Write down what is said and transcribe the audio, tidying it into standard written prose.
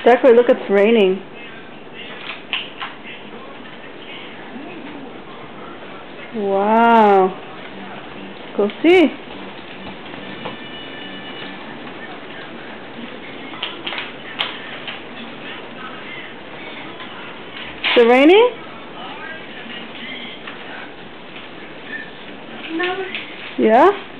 Zachary, look, it's raining. Wow. Go see. Is it raining? No. Yeah?